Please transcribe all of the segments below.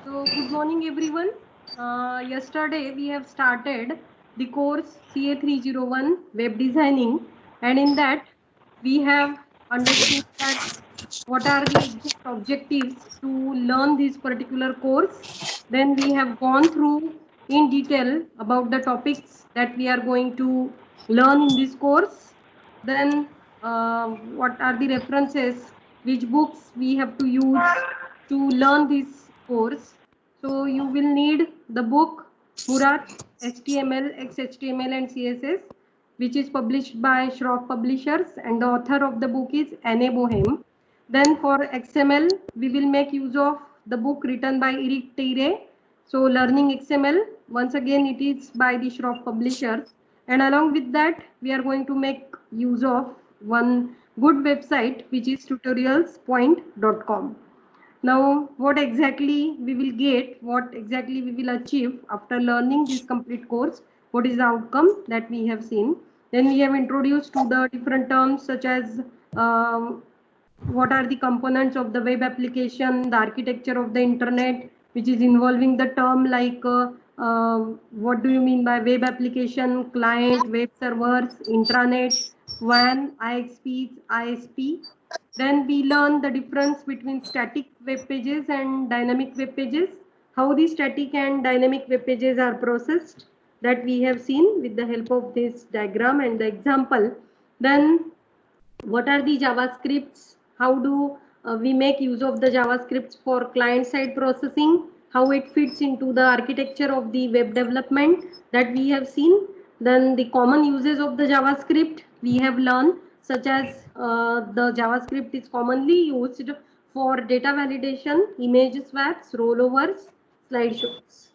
So good morning everyone. Yesterday we have started the course CA301 web designing, and in that we have understood that what are the exact objectives to learn this particular course. Then we have gone through in detail about the topics that we are going to learn in this course. Then what are the references, which books we have to use to learn this course. So you will need the book Murat HTML, XHTML and CSS, which is published by Schroff Publishers, and the author of the book is Anne Bohem. Then for XML, we will make use of the book written by Eric Teire. So Learning XML, once again it is by the Schroff Publishers. And along with that, we are going to make use of one good website, which is tutorialspoint.com. Now, what exactly we will get, what exactly we will achieve after learning this complete course, what is the outcome that we have seen. Then we have introduced to the different terms such as what are the components of the web application, the architecture of the internet, which is involving the term like what do you mean by web application, client, web servers, intranet, WAN, IXPs, ISP. Then we learn the difference between static web pages and dynamic web pages, how the static and dynamic web pages are processed, that we have seen with the help of this diagram and the example. Then what are the JavaScripts, how do we make use of the JavaScripts for client side processing, how it fits into the architecture of the web development, that we have seen. Then the common uses of the JavaScript we have learned, such as the JavaScript is commonly used for data validation, image swaps, rollovers, slideshows.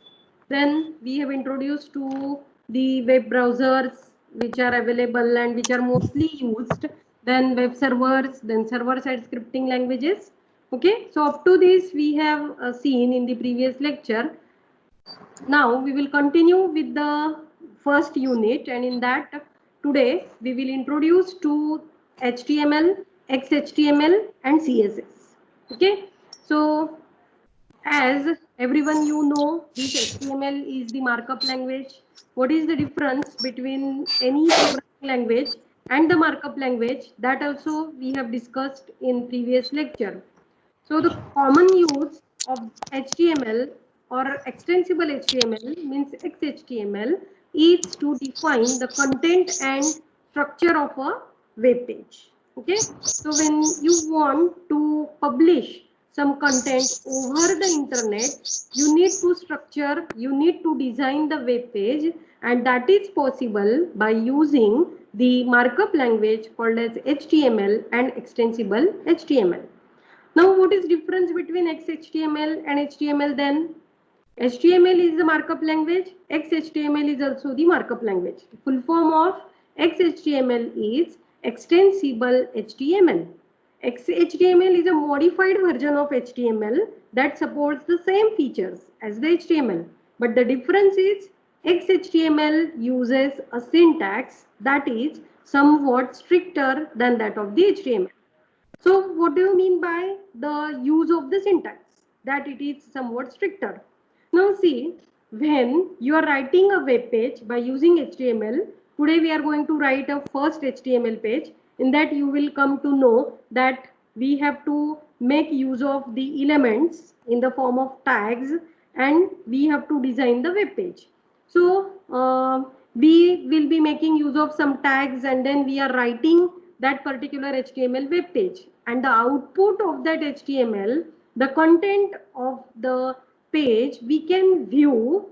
Then we have introduced to the web browsers which are available and which are mostly used, then web servers, then server side scripting languages. Okay, so up to this we have seen in the previous lecture. Now we will continue with the first unit, and in that today we will introduce to HTML, XHTML and CSS. Okay, so as everyone you know, this HTML is the markup language. What is the difference between any programming language and the markup language? That also we have discussed in previous lecture. So the common use of HTML or extensible HTML means XHTML is to define the content and structure of a web page. Okay, so when you want to publish some content over the internet, you need to structure, you need to design the web page, and that is possible by using the markup language called as HTML and extensible HTML. Now, what is difference between XHTML and HTML then? HTML is the markup language, XHTML is also the markup language. The full form of XHTML is extensible HTML. XHTML is a modified version of HTML that supports the same features as the HTML. But the difference is XHTML uses a syntax that is somewhat stricter than that of the HTML. So what do you mean by the use of the syntax? That it is somewhat stricter. Now see, when you are writing a web page by using HTML, today we are going to write a first HTML page. In that you will come to know that we have to make use of the elements in the form of tags, and we have to design the web page. So we will be making use of some tags, and then we are writing that particular HTML web page, and the output of that HTML, the content of the page, we can view,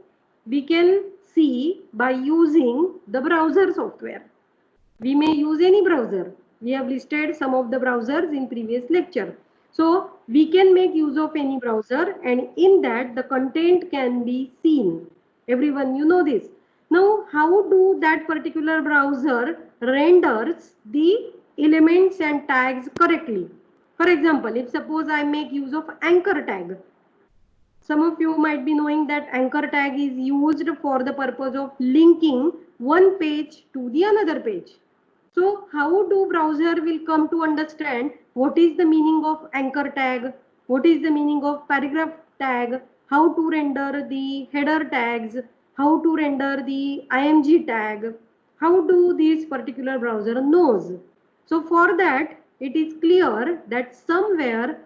we can see by using the browser software. We may use any browser. We have listed some of the browsers in previous lecture. So we can make use of any browser, and in that the content can be seen. Everyone, you know this. Now, how do that particular browser renders the elements and tags correctly? For example, if suppose I make use of anchor tag, some of you might be knowing that anchor tag is used for the purpose of linking one page to the another page. So how do browser will come to understand what is the meaning of anchor tag, what is the meaning of paragraph tag, how to render the header tags, how to render the img tag, how do this particular browser knows. So for that, it is clear that somewhere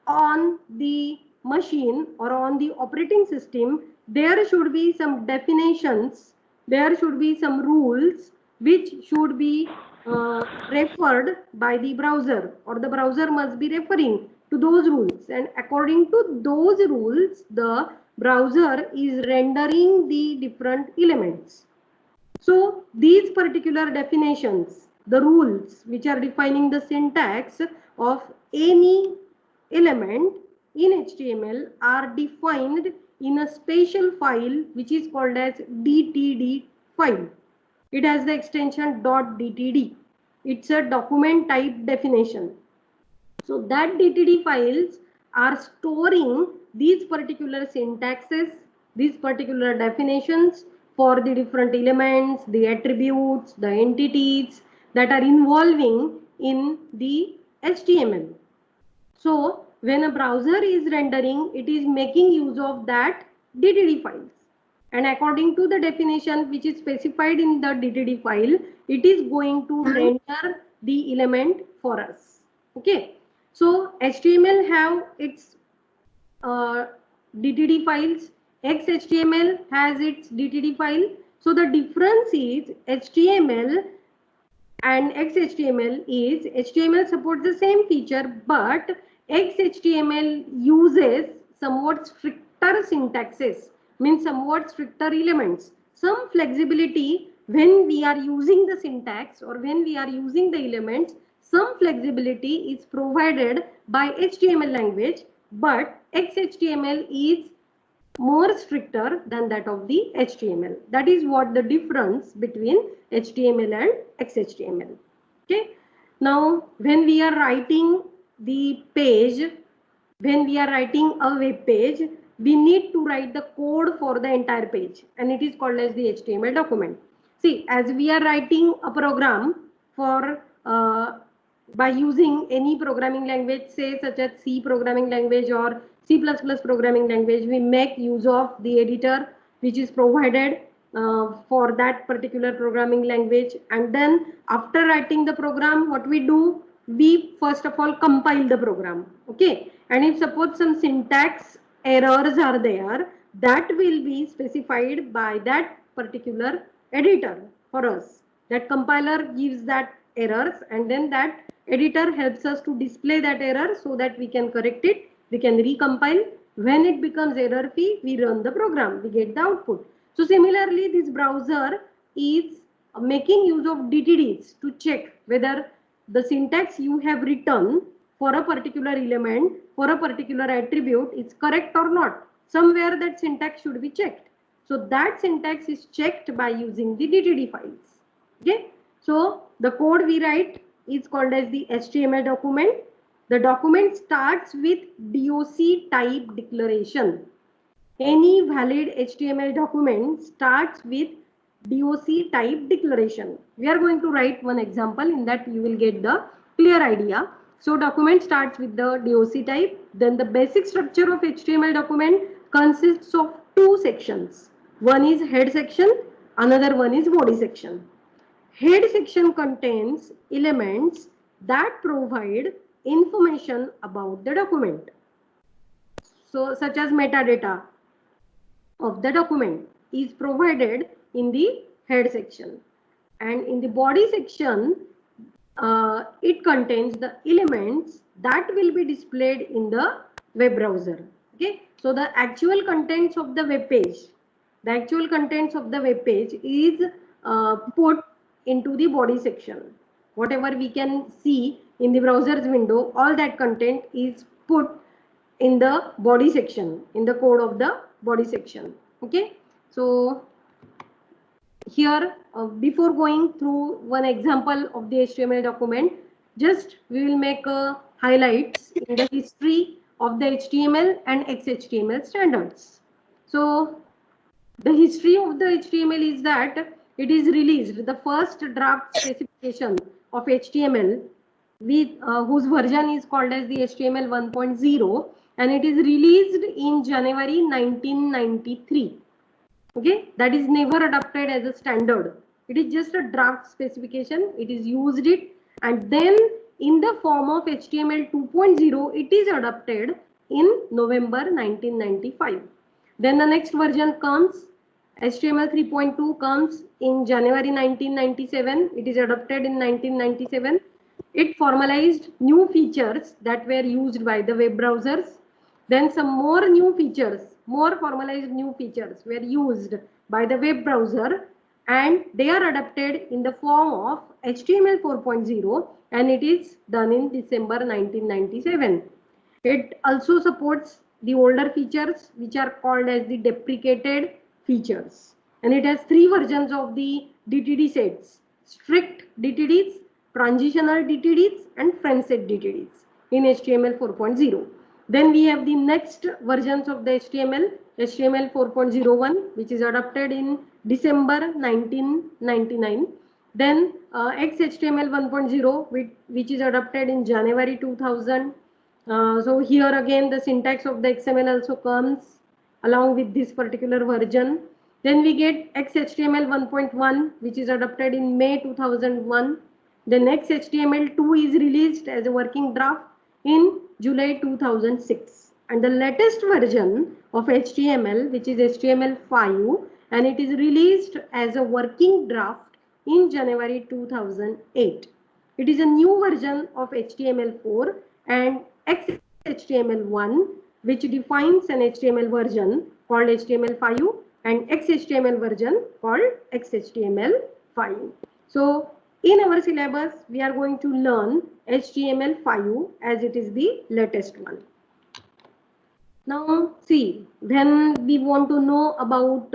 on the machine or on the operating system, there should be some definitions, there should be some rules which should be referred by the browser, or the browser must be referring to those rules, and according to those rules the browser is rendering the different elements. So these particular definitions, the rules which are defining the syntax of any element in HTML are defined in a special file which is called as DTD file. It has the extension .dtd. It's a document type definition. So that DTD files are storing these particular syntaxes, these particular definitions for the different elements, the attributes, the entities that are involving in the HTML. So when a browser is rendering, it is making use of that DTD files. And according to the definition which is specified in the DTD file, it is going to render the element for us. Okay. So HTML have its DTD files. XHTML has its DTD file. So the difference is HTML and XHTML is HTML supports the same feature, but XHTML uses somewhat stricter syntaxes, means somewhat stricter elements. Some flexibility when we are using the syntax or when we are using the elements, some flexibility is provided by HTML language, but XHTML is more stricter than that of the HTML. That is what the difference between HTML and XHTML. Okay. Now, when we are writing the page, when we are writing a web page, we need to write the code for the entire page, and it is called as the HTML document. See, as we are writing a program for by using any programming language, say such as C programming language or C++ programming language, we make use of the editor which is provided for that particular programming language. And then after writing the program, what we do? We first of all compile the program. Okay. And if suppose some syntax errors are there, that will be specified by that particular editor for us. That compiler gives that errors, and then that editor helps us to display that error so that we can correct it, we can recompile. When it becomes error free, we run the program, we get the output. So similarly, this browser is making use of DTDs to check whether the syntax you have written for a particular element, for a particular attribute is correct or not. Somewhere that syntax should be checked. So that syntax is checked by using the DTD files. Okay. So the code we write is called as the HTML document. The document starts with DOC type declaration. Any valid HTML document starts with DOC type declaration. We are going to write one example, in that you will get the clear idea. So document starts with the DOC type. Then the basic structure of HTML document consists of two sections. One is head section, another one is body section. Head section contains elements that provide information about the document. So such as metadata of the document is provided in the head section. And in the body section, it contains the elements that will be displayed in the web browser. Okay. So the actual contents of the web page, is put into the body section. Whatever we can see in the browser's window, all that content is put in the body section, in the code of the body section. Okay. So here, before going through one example of the HTML document, just we will make highlights in the history of the HTML and XHTML standards. So the history of the HTML is that it is released, the first draft specification of HTML with whose version is called as the HTML 1.0, and it is released in January 1993. Okay, that is never adopted as a standard. It is just a draft specification. It is used it, and then in the form of HTML 2.0, it is adopted in November 1995. Then the next version comes, HTML 3.2 comes in January 1997. It is adopted in 1997. It formalized new features that were used by the web browsers. Then some more new features, more formalized new features were used by the web browser, and they are adapted in the form of HTML 4.0, and it is done in December 1997. It also supports the older features which are called as the deprecated features, and it has three versions of the DTD sets: strict DTDs, transitional DTDs, and frame set DTDs in HTML 4.0. Then we have the next versions of the HTML, HTML 4.01, which is adopted in December 1999. Then XHTML 1.0, which is adopted in January 2000. So here again the syntax of the XML also comes along with this particular version. Then we get XHTML 1.1, which is adopted in May 2001. The next HTML2 is released as a working draft in July 2006. And the latest version of HTML, which is HTML5, and it is released as a working draft in January 2008. It is a new version of HTML4 and XHTML1, which defines an HTML version called HTML5 and XHTML version called XHTML5. So in our syllabus, we are going to learn HTML5 as it is the latest one. Now see, when we want to know about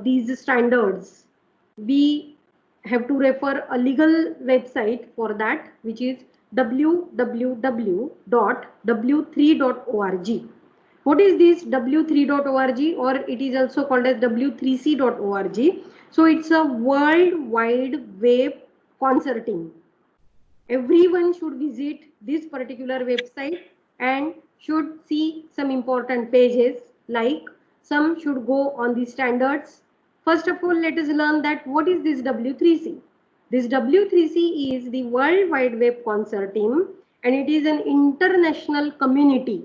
these standards, we have to refer a legal website for that, which is www.w3.org. What is this w3.org, or it is also called as w3c.org? So it's a World Wide Web consortium. Everyone should visit this particular website and should see some important pages, like some should go on the standards. First of all, let us learn that what is this W3C. This W3C is the World Wide Web Consortium, and it is an international community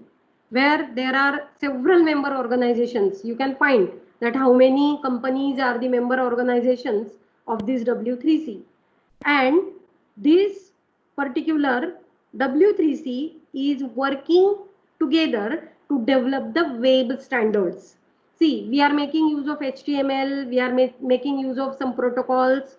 where there are several member organizations. You can find that how many companies are the member organizations of this W3C. And this particular W3C is working together to develop the web standards. See, we are making use of HTML, we are making use of some protocols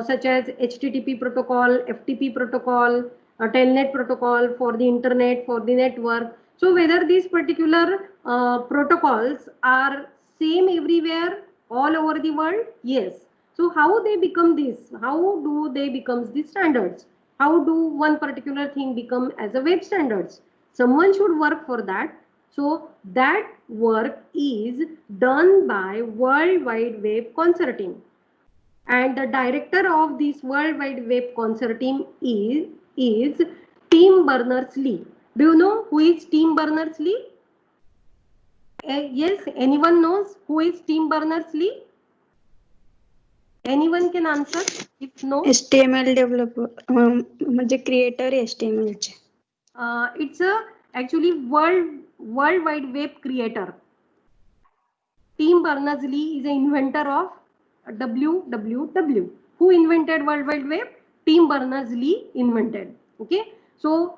such as HTTP protocol, FTP protocol, Telnet protocol for the internet, for the network. So whether these particular protocols are same everywhere, all over the world? Yes. So how they become this? How do they become the standards? How do one particular thing become as a web standards? Someone should work for that. So that work is done by World Wide Web Consortium. And the director of this World Wide Web Consortium is Tim Berners-Lee. Do you know who is Tim Berners-Lee? Yes, anyone knows who is Tim Berners-Lee? Anyone can answer if no. HTML developer, म्हणजे creator HTML चे. It's a actually World Wide Web creator. Tim Berners-Lee is an inventor of WWW. Who invented World Wide Web? Tim Berners-Lee invented. Okay, so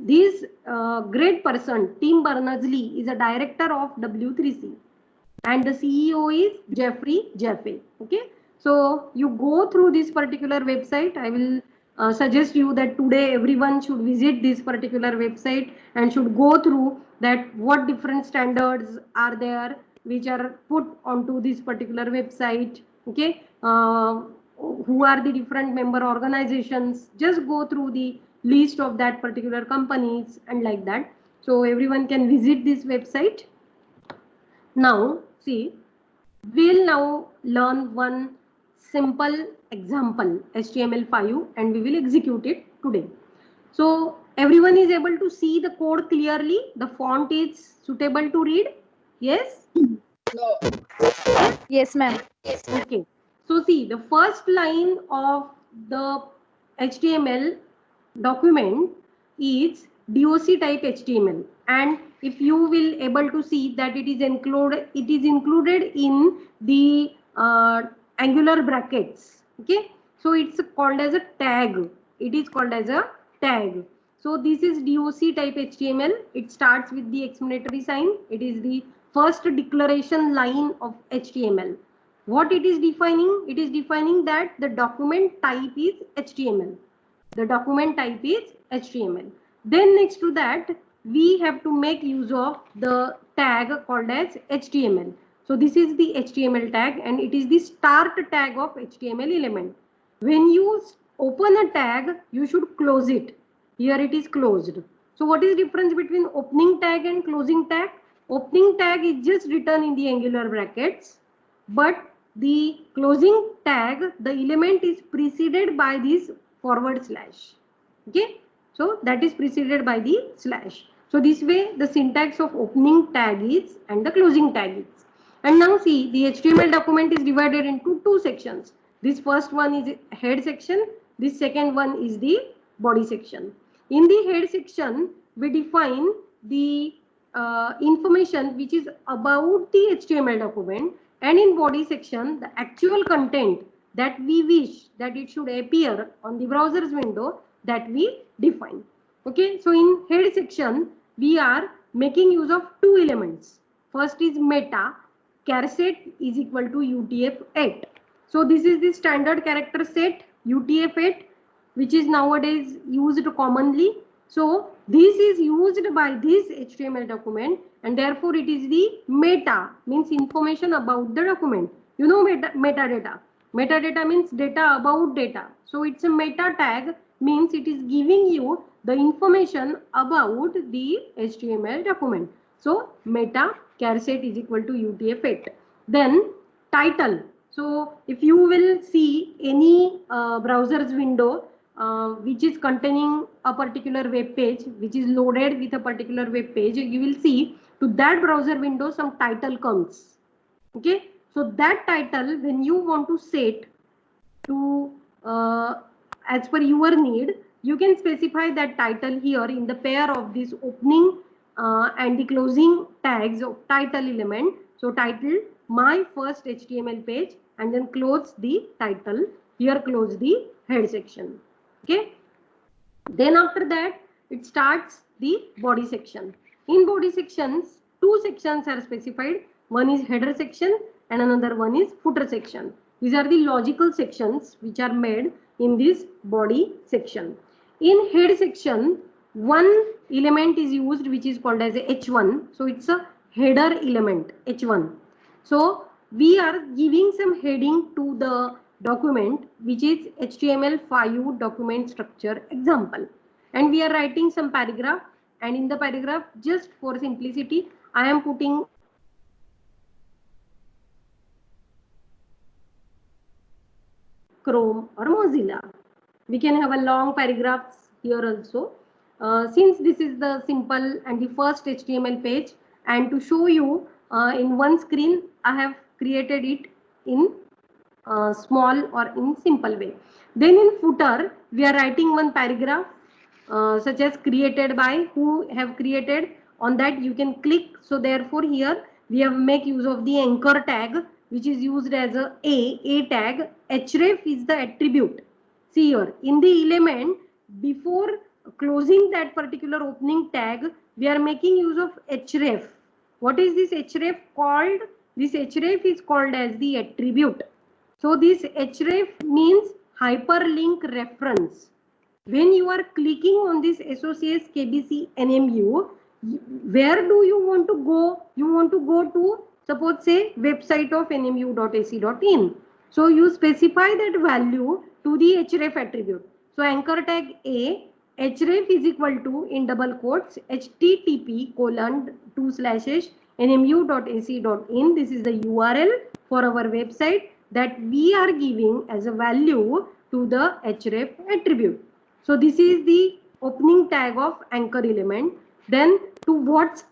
this great person, Tim Berners-Lee, is a director of W3C, and the CEO is Jeffrey Jaffe. Okay, so you go through this particular website. I will suggest you that today everyone should visit this particular website and should go through that what different standards are there which are put onto this particular website. Okay, who are the different member organizations? Just go through the list of that particular companies and like that. So everyone can visit this website. Now see, we'll now learn one simple example HTML5 and we will execute it today. So Everyone is able to see the code clearly? The font is suitable to read? Yes? No. Yes, ma'am. Okay. So see, the first line of the HTML document is DOC type HTML, and if you will able to see that it is included in the angular brackets. Okay, so it's called as a tag. It is called as a tag. So this is DOC type HTML. It starts with the exclamatory sign. It is the first declaration line of HTML. What it is defining? It is defining that the document type is HTML. The document type is HTML. Then next to that, we have to make use of the tag called as HTML. So this is the HTML tag, and it is the start tag of HTML element. When you open a tag, you should close it. Here it is closed. So what is the difference between opening tag and closing tag? Opening tag is just written in the angular brackets, but the closing tag, the element is preceded by this forward slash. Okay, so that is preceded by the slash. So this way the syntax of opening tag is and the closing tag is. And now see, the HTML document is divided into two sections. This first one is head section, this second one is the body section. In the head section, we define the information which is about the HTML document, and in body section the actual content that we wish that it should appear on the browser's window, that we define. Okay, so in head section we are making use of two elements. First is meta, char set is equal to UTF-8. So this is the standard character set UTF-8, which is nowadays used commonly. So this is used by this HTML document, and therefore it is the meta, means information about the document. You know metadata. Metadata means data about data. So it's a meta tag, means it is giving you the information about the HTML document. So meta char set is equal to UTF-8. Then title. So if you will see any browser's window which is containing a particular web page, which is loaded with a particular web page, you will see to that browser window some title comes. Okay, so that title, when you want to set to as per your need, you can specify that title here in the pair of this opening and the closing tags of title element. So title my first HTML page, and then close the title. Here close the head section. Okay, then after that it starts the body section. In body sections, two sections are specified. One is header section and another one is footer section. These are the logical sections which are made in this body section. In head section, one element is used which is called as a H1. So it's a header element, H1. So we are giving some heading to the document, which is HTML5 document structure example, and we are writing some paragraph, and in the paragraph, just for simplicity, I am putting Chrome or Mozilla. We can have a long paragraphs here also. Since this is the simple and the first HTML page, and to show you in one screen, I have created it in small or in simple way. Then in footer, we are writing one paragraph such as created by, who have created. On that you can click. So therefore here we have make use of the anchor tag, which is used as a tag. Href is the attribute. See here in the element, before closing that particular opening tag, we are making use of href. What is this href called? This href is called as the attribute. So this href means hyperlink reference. When you are clicking on this SOCS KBC NMU, where do you want to go? You want to go to, suppose say, website of nmu.ac.in. So you specify that value to the href attribute. So anchor tag A, href is equal to, in double quotes, http://nmu.ac.in. This is the URL for our website that we are giving as a value to the href attribute. So this is the opening tag of anchor element. Then to what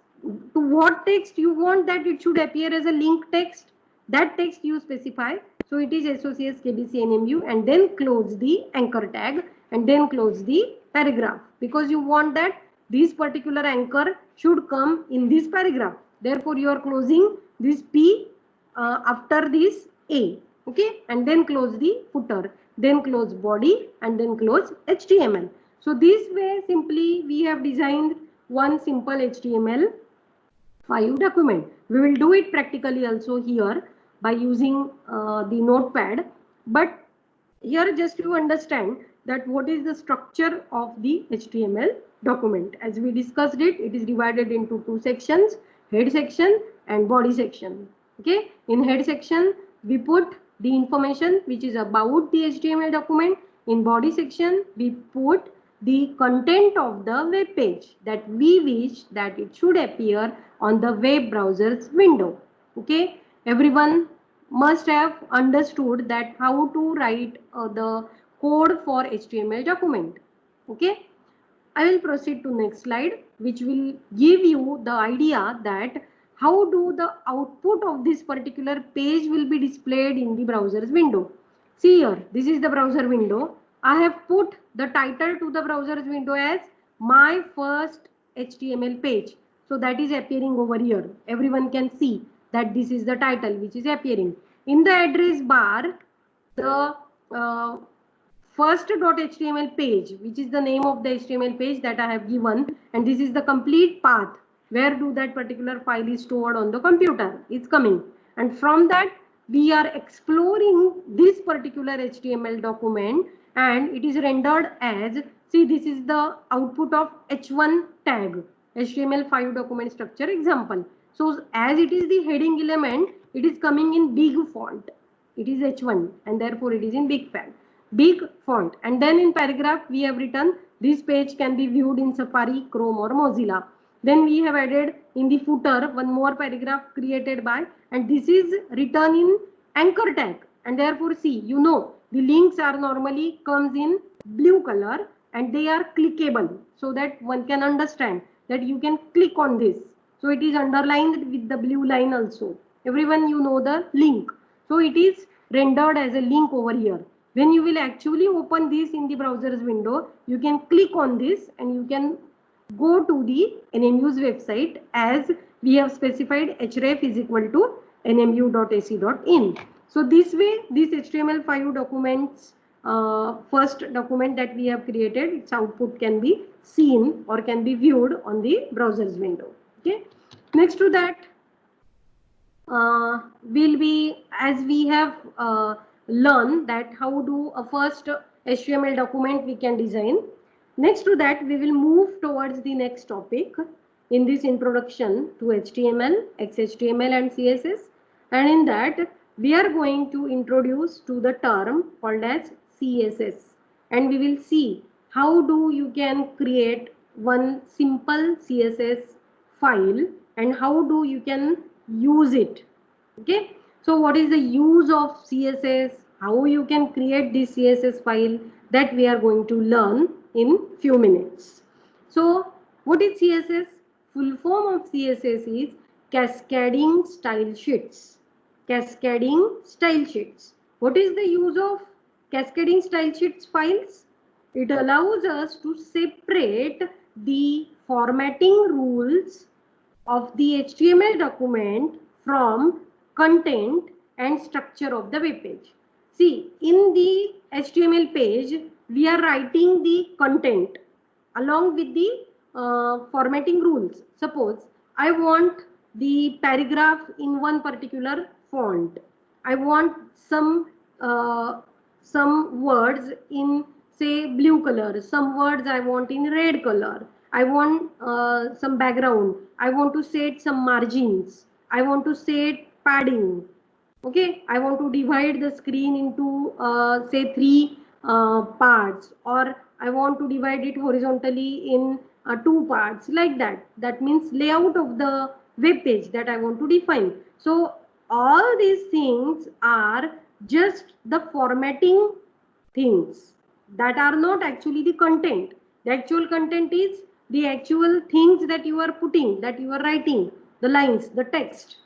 text you want that it should appear as a link text, that text you specify. So it is SOCS KBC NMU, and then close the anchor tag and then close the paragraph, because you want that this particular anchor should come in this paragraph. Therefore you are closing this P after this A, okay, and then close the footer, then close body, and then close HTML. So this way simply we have designed one simple HTML5 document. We will do it practically also here by using the notepad, but here just to understand that what is the structure of the HTML document. As we discussed it, it is divided into two sections, head section and body section. Okay, in head section we put the information which is about the HTML document. In body section we put the content of the web page that we wish that it should appear on the web browser's window. Okay, everyone must have understood that how to write the code for HTML document. Okay, I will proceed to next slide, which will give you the idea that how do the output of this particular page will be displayed in the browser's window. See here, this is the browser window. I have put the title to the browser's window as my first HTML page. So that is appearing over here. Everyone can see that this is the title which is appearing. In the address bar, the first.html page, which is the name of the HTML page that I have given, and this is the complete path where do that particular file is stored on the computer. It's coming, and from that we are exploring this particular HTML document, and it is rendered as, see, this is the output of h1 tag, HTML5 document structure example. So as it is the heading element, it is coming in big font. It is h1 and therefore it is in big font. And then in paragraph we have written this page can be viewed in Safari, Chrome or Mozilla. Then we have added in the footer one more paragraph created by, and this is written in anchor tag, and therefore see, you know, the links are normally comes in blue color and they are clickable, so that one can understand that you can click on this. So it is underlined with the blue line also. Everyone, you know the link. So it is rendered as a link over here. When you will actually open this in the browser's window, you can click on this and you can go to the NMU's website, as we have specified href is equal to nmu.ac.in. So this way, this HTML5 documents, first document that we have created, its output can be seen or can be viewed on the browser's window. Okay. Next to that, will be, as we have learned that how do a first HTML document we can design. Next to that, we will move towards the next topic in this introduction to HTML, XHTML and CSS, and in that we are going to introduce to the term called as CSS, and we will see how do you can create one simple CSS file and how do you can use it. Okay, so what is the use of CSS, how you can create this CSS file, that we are going to learn in few minutes. So what is CSS? Full form of CSS is cascading style sheets. Cascading style sheets. What is the use of cascading style sheets files? It allows us to separate the formatting rules of the HTML document from content and structure of the web page. See, in the HTML page, we are writing the content along with the formatting rules. Suppose I want the paragraph in one particular font. I want some words in, say, blue color. Some words I want in red color. I want some background. I want to set some margins. I want to set padding. Okay, I want to divide the screen into say 3 parts, or I want to divide it horizontally in 2 parts, like that. That means layout of the web page that I want to define. So all these things are just the formatting things that are not actually the content. The actual content is the actual things that you are putting, that you are writing, the lines, the text.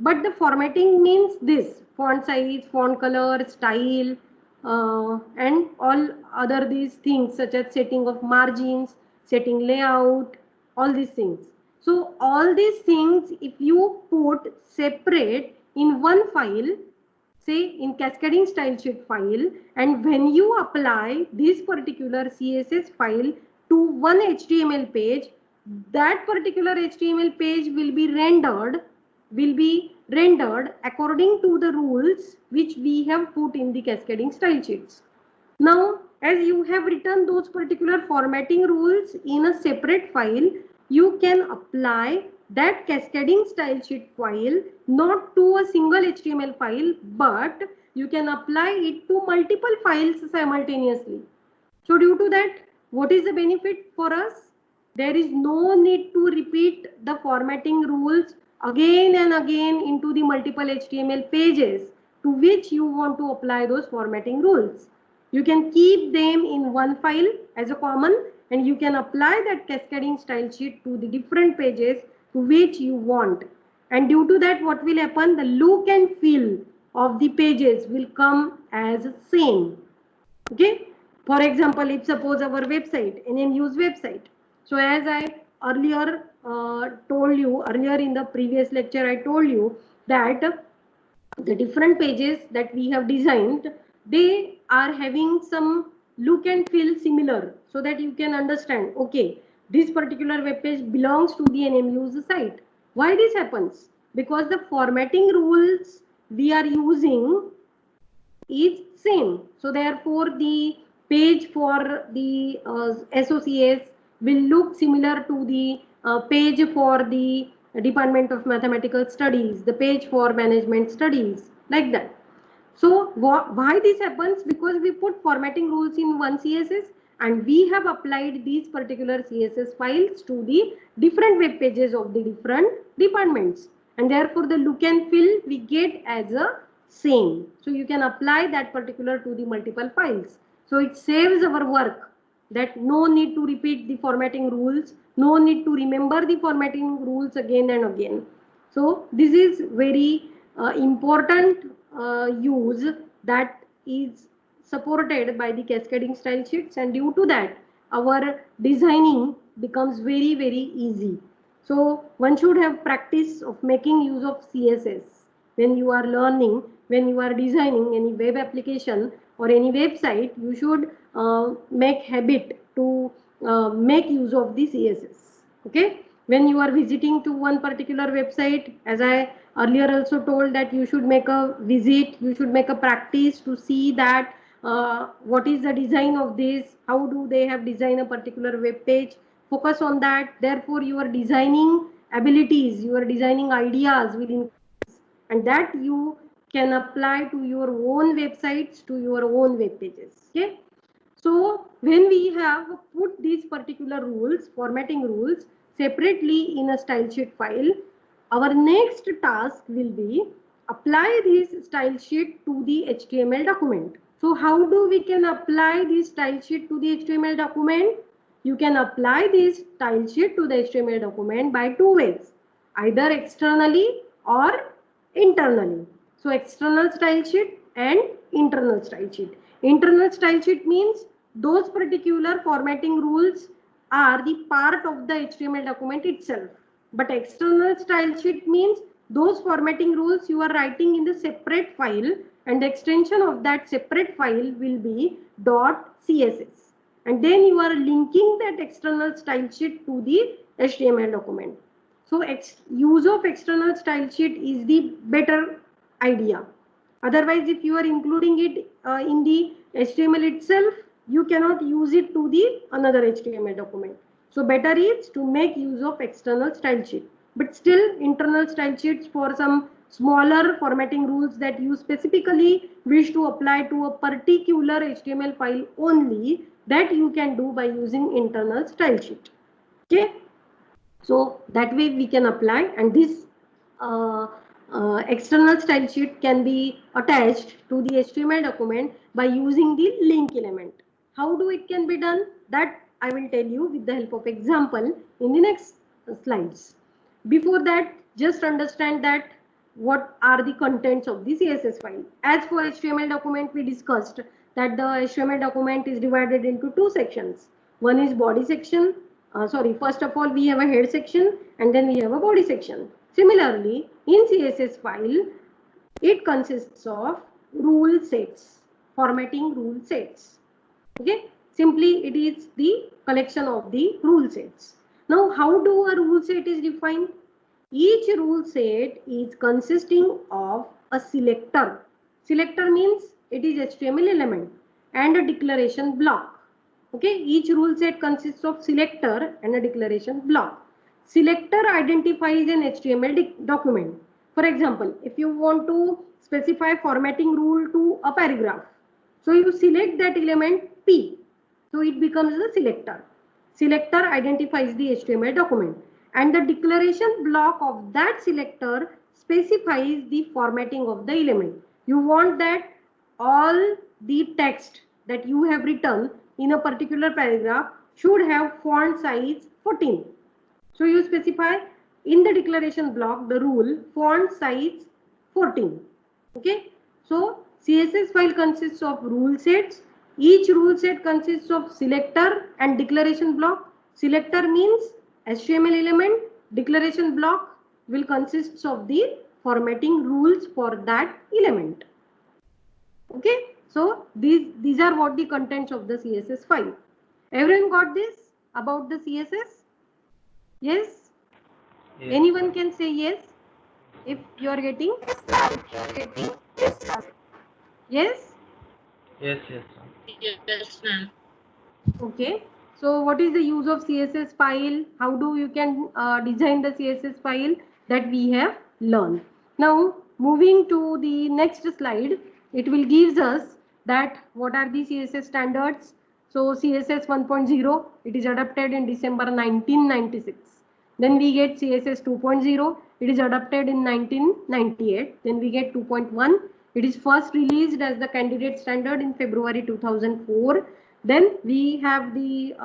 But the formatting means this: font size, font color, style, and all other these things such as setting of margins, setting layout, all these things. So all these things, if you put separate in one file, say in cascading style sheet file, and when you apply this particular CSS file to one HTML page, that particular HTML page will be rendered according to the rules which we have put in the cascading style sheets. Now, as you have written those particular formatting rules in a separate file, you can apply that cascading style sheet file not to a single HTML file, but you can apply it to multiple files simultaneously. So due to that, what is the benefit for us? There is no need to repeat the formatting rules again and again into the multiple HTML pages to which you want to apply those formatting rules. You can keep them in one file as a common, and you can apply that cascading style sheet to the different pages to which you want. And due to that, what will happen? The look and feel of the pages will come as same. Okay. For example, if suppose our website, NMU's website. So as I earlier told you, earlier in the previous lecture, I told you that the different pages that we have designed, they are having some look and feel similar, so that you can understand, okay, this particular web page belongs to the NMU's site. Why this happens? Because the formatting rules we are using is same. So therefore the page for the SOCS will look similar to the page for the Department of Mathematical Studies, the page for Management Studies, like that. So why this happens? Because we put formatting rules in one CSS, and we have applied these particular CSS files to the different web pages of the different departments, and therefore the look and feel we get as a same. So you can apply that particular to the multiple files. So it saves our work, that no need to repeat the formatting rules, no need to remember the formatting rules again and again. So this is very important use that is supported by the cascading style sheets, and due to that our designing becomes very easy. So one should have practice of making use of CSS when you are learning, when you are designing any web application or any website. You should make habit to make use of the CSS. Okay, when you are visiting to one particular website, as I earlier also told, that you should make a visit, you should make a practice to see that what is the design of this, how do they have designed a particular web page. Focus on that. Therefore your designing abilities, your designing ideas will increase, and that you can apply to your own websites, to your own web pages. Okay. So when we have put these particular rules, formatting rules, separately in a style sheet file, our next task will be apply this style sheet to the HTML document. So how do we can apply this style sheet to the HTML document? You can apply this style sheet to the HTML document by two ways, either externally or internally. So external style sheet and internal style sheet. Internal style sheet means those particular formatting rules are the part of the HTML document itself. But external style sheet means those formatting rules you are writing in the separate file, and the extension of that separate file will be .css. And then you are linking that external style sheet to the HTML document. So use of external style sheet is the better idea. Otherwise, if you are including it in the HTML itself, you cannot use it to the another HTML document. So better is to make use of external style sheet. But still, internal style sheets for some smaller formatting rules that you specifically wish to apply to a particular HTML file only, that you can do by using internal style sheet. Okay. So that way we can apply, and this external style sheet can be attached to the HTML document by using the link element. How do it can be done? That I will tell you with the help of example in the next slides. Before that, just understand that what are the contents of the CSS file. As for HTML document, we discussed that the HTML document is divided into two sections. One is body section. First of all, we have a head section and then we have a body section. Similarly, in CSS file, it consists of rule sets, formatting rule sets. Okay, simply it is the collection of the rule sets. Now, how do a rule set is defined? Each rule set is consisting of a selector. Selector means it is HTML element and a declaration block. Okay, each rule set consists of selector and a declaration block. Selector identifies an HTML document. For example, if you want to specify formatting rule to a paragraph, so you select that element P. So it becomes the selector. Selector identifies the HTML document and the declaration block of that selector specifies the formatting of the element. You want that all the text that you have written in a particular paragraph should have font size 14. So you specify in the declaration block the rule font size 14. Okay. So CSS file consists of rule sets. Each rule set consists of selector and declaration block. Selector means HTML element. Declaration block will consist of the formatting rules for that element. Okay. So these are what the contents of the CSS file. Everyone got this about the CSS? Yes? Yes. Anyone can say yes if you are getting? Yes? Yes, yes. Yes, ma'am. Okay. So what is the use of CSS file? How do you can design the CSS file that we have learned? Now moving to the next slide, it will gives us that what are the CSS standards. So CSS 1.0, it is adopted in December 1996. Then we get CSS 2.0, it is adopted in 1998. Then we get 2.1, it is first released as the candidate standard in February 2004. Then we have the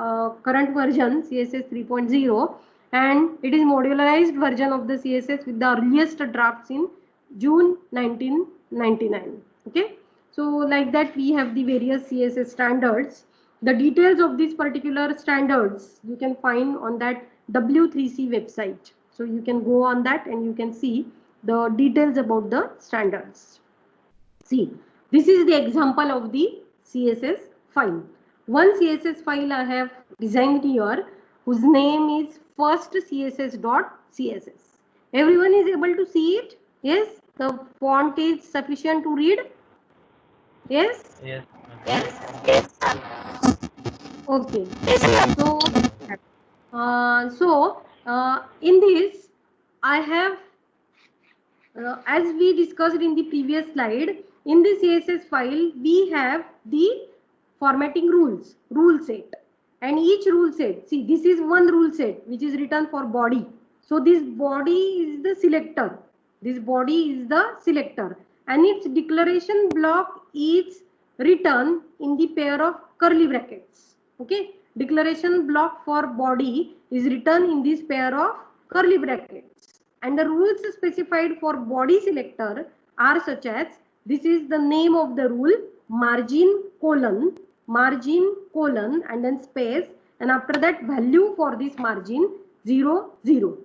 current version CSS 3.0 and it is modularized version of the CSS with the earliest drafts in June 1999. Okay, so like that we have the various CSS standards. The details of these particular standards you can find on that W3C website. So you can go on that and you can see the details about the standards. See, this is the example of the CSS file. One CSS file I have designed here whose name is firstcss.css. Everyone is able to see it? Yes, the font is sufficient to read? Yes? Yes. Okay. So, in this, I have, as we discussed in the previous slide, in the CSS file, we have the formatting rules, rule set. And each rule set, see, this is one rule set which is written for body. So this body is the selector. This body is the selector. And its declaration block is written in the pair of curly brackets. Okay. Declaration block for body is written in this pair of curly brackets. And the rules specified for body selector are such as, this is the name of the rule, margin colon, and then space, and after that value for this margin 0, 0.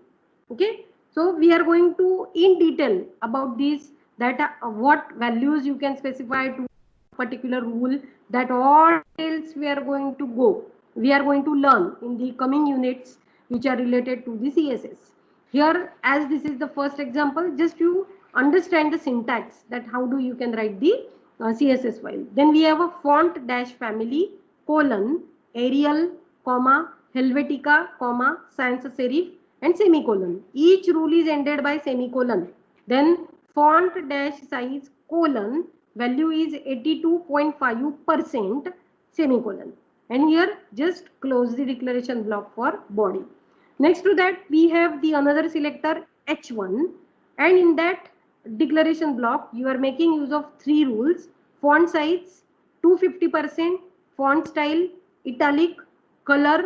Okay. So we are going to in detail about this, that what values you can specify to particular rule, that all details we are going to learn in the coming units which are related to the CSS. Here, as this is the first example, just you understand the syntax, that how do you can write the CSS file. Then we have a font dash family colon Arial comma Helvetica comma sans serif and semicolon. Each rule is ended by semicolon. Then font dash size colon value is 82.5% semicolon. And here just close the declaration block for body. Next to that we have the another selector H1, and in that declaration block you are making use of three rules: font size 250%, font style italic, color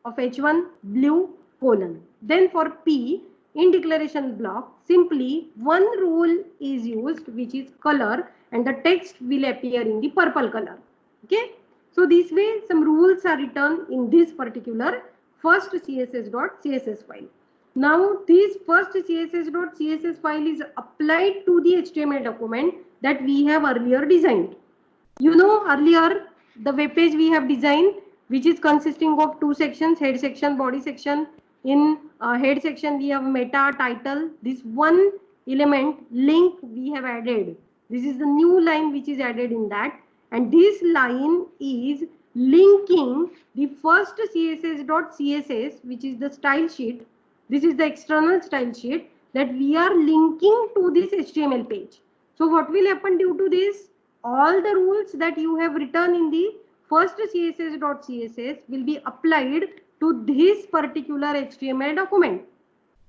of H1 blue colon. Then for P, in declaration block, simply one rule is used, which is color, and the text will appear in the purple color. Okay. So this way some rules are written in this particular first css.css file. Now this first css.css file is applied to the HTML document that we have earlier designed. You know, earlier the web page we have designed, which is consisting of two sections, head section, body section. In head section we have meta, title. This one element link we have added. This is the new line which is added in that, and this line is linking the first css.css, which is the style sheet. This is the external style sheet that we are linking to this HTML page. So what will happen due to this? All the rules that you have written in the first css.css will be applied to this particular HTML document.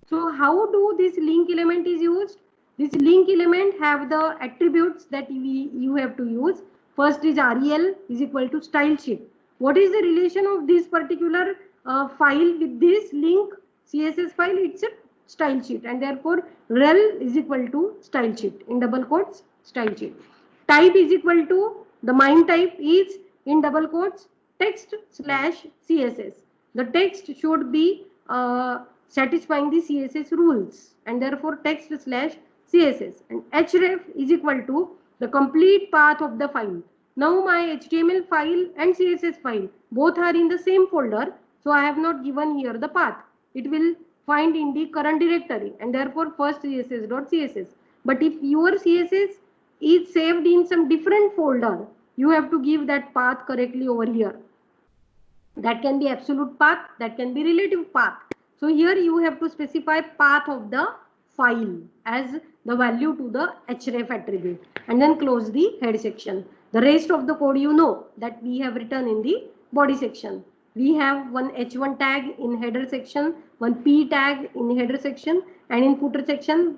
So how do this link element is used? This link element have the attributes that you have to use. First is rel is equal to style sheet. What is the relation of this particular file with this link CSS file? It's a style sheet, and therefore rel is equal to style sheet, in double quotes style sheet. Type is equal to, the main type is in double quotes text/CSS. The text should be satisfying the CSS rules, and therefore text/CSS. And href is equal to the complete path of the file. Now my HTML file and CSS file both are in the same folder, so I have not given here the path. It will find in the current directory, and therefore first css.css. But if your CSS is saved in some different folder, you have to give that path correctly over here. That can be absolute path, that can be relative path. So here you have to specify path of the file as the value to the href attribute, and then close the head section. The rest of the code you know that we have written in the body section. We have one h1 tag in header section, one p tag in header section, and in footer section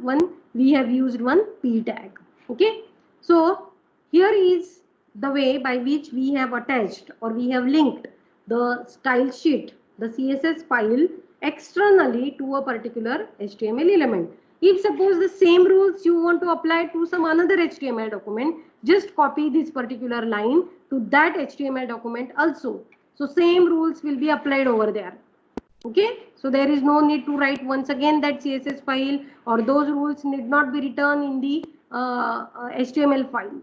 we have used one p tag. Okay. So here is the way by which we have attached or we have linked the style sheet, the CSS file, externally to a particular HTML element. If suppose the same rules you want to apply to some another HTML document, just copy this particular line to that HTML document also. So same rules will be applied over there. Okay, so there is no need to write once again that CSS file, or those rules need not be written in the HTML file.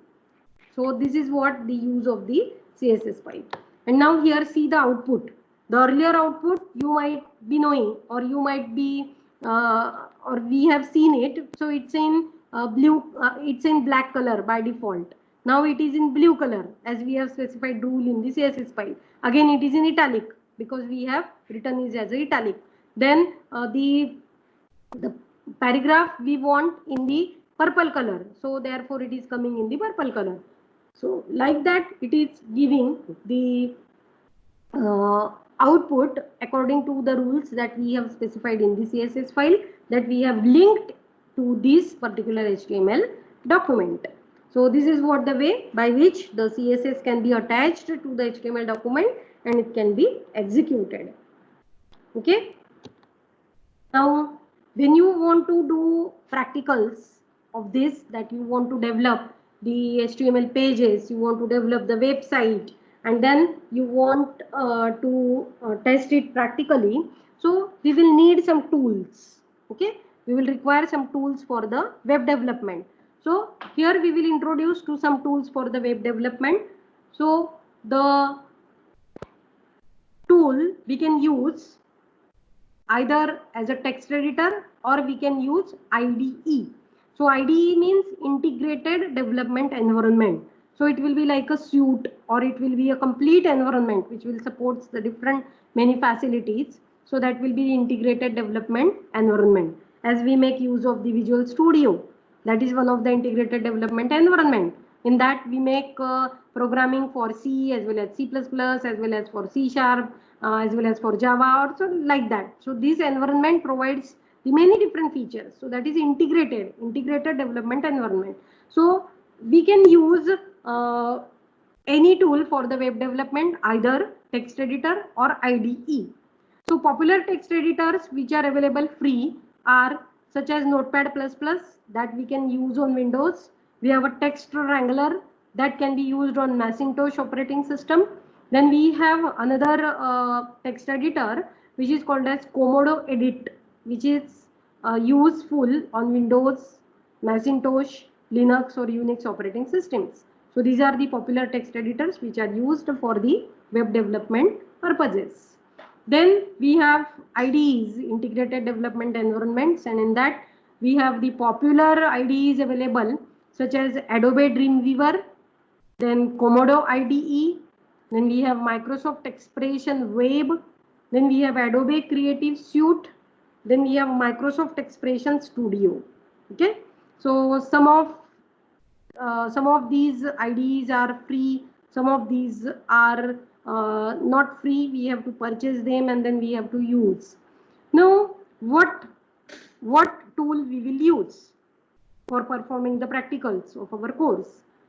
So this is what the use of the CSS file. And now here see the output. The earlier output you might be knowing, or you might be or we have seen it. So it's in it's in black color by default. Now it is in blue color as we have specified rule in the CSS file. Again it is in italic because we have written it as a italic. Then the paragraph we want in the purple color, so therefore it is coming in the purple color. So like that it is giving the output according to the rules that we have specified in the CSS file that we have linked to this particular HTML document. So this is what the way by which the CSS can be attached to the HTML document and it can be executed. Okay. Now when you want to do practicals of this, that you want to develop the HTML pages, you want to develop the website, and then you want to test it practically, so we will need some tools. Okay, we will require some tools for the web development. So here we will introduce to some tools for the web development. So the tool we can use either as a text editor or we can use IDE. So IDE means integrated development environment. So it will be like a suite, or it will be a complete environment which will support the different many facilities. So that will be integrated development environment. As we make use of the Visual Studio, that is one of the integrated development environment. In that we make programming for C as well as C++, as well as for C#, as well as for Java, or so like that. So this environment provides the many different features. So that is integrated development environment. So we can use any tool for the web development, either text editor or IDE. So popular text editors which are available free are such as Notepad++ that we can use on Windows. We have a Text Wrangler that can be used on Macintosh operating system. Then we have another text editor which is called as Komodo Edit, which is useful on Windows, Macintosh, Linux or Unix operating systems. So these are the popular text editors which are used for the web development purposes. Then we have IDEs, integrated development environments, and in that we have the popular IDEs available such as Adobe Dreamweaver, then Komodo IDE, then we have Microsoft Expression Web, then we have Adobe Creative Suite, then we have Microsoft Expression Studio. Okay, so some of these IDEs are free, some of these are not free. We have to purchase them and then we have to use. Now, what tool we will use for performing the practicals of our course?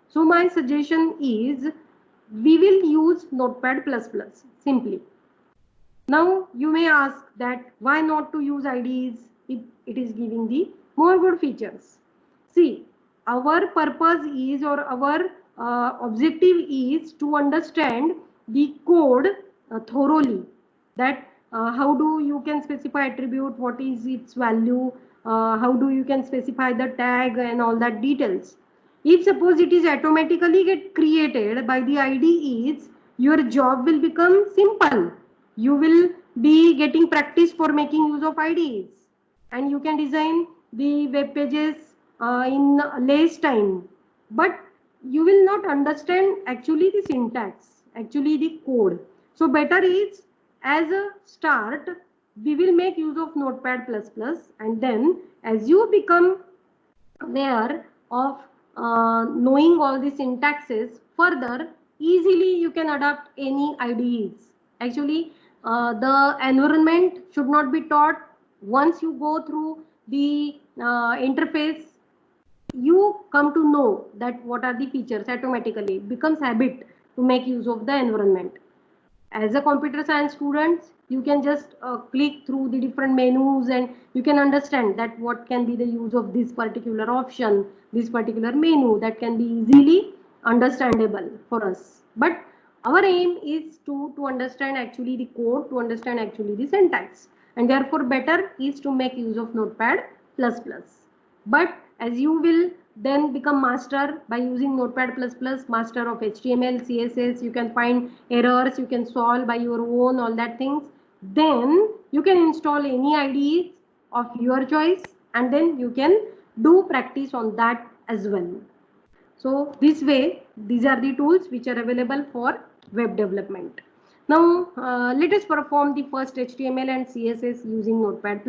So my suggestion is we will use Notepad++ simply. Now you may ask that why not to use IDEs if it is giving the more good features. See, our purpose is, or our objective is to understand the code thoroughly. That how do you can specify attribute, what is its value, how do you can specify the tag and all that details. If suppose it is automatically get created by the IDEs, your job will become simple. You will be getting practice for making use of IDEs, and you can design the web pages in less time. But you will not understand actually the syntax, actually the code. So better is, as a start, we will make use of Notepad++, and then as you become aware of knowing all the syntaxes further, easily you can adapt any IDEs. Actually, the environment should not be taught. Once you go through the interface, you come to know that what are the features automatically. It becomes habit to make use of the environment. As a computer science student, you can just click through the different menus and you can understand that what can be the use of this particular option, this particular menu, that can be easily understandable for us. But our aim is to understand actually the code, to understand actually the syntax, and therefore better is to make use of Notepad++. But as you will then become master by using Notepad++, master of HTML, CSS, you can find errors, you can solve by your own, all that things. Then you can install any IDEs of your choice and then you can do practice on that as well. So this way, these are the tools which are available for web development. Now let us perform the first HTML and CSS using Notepad++.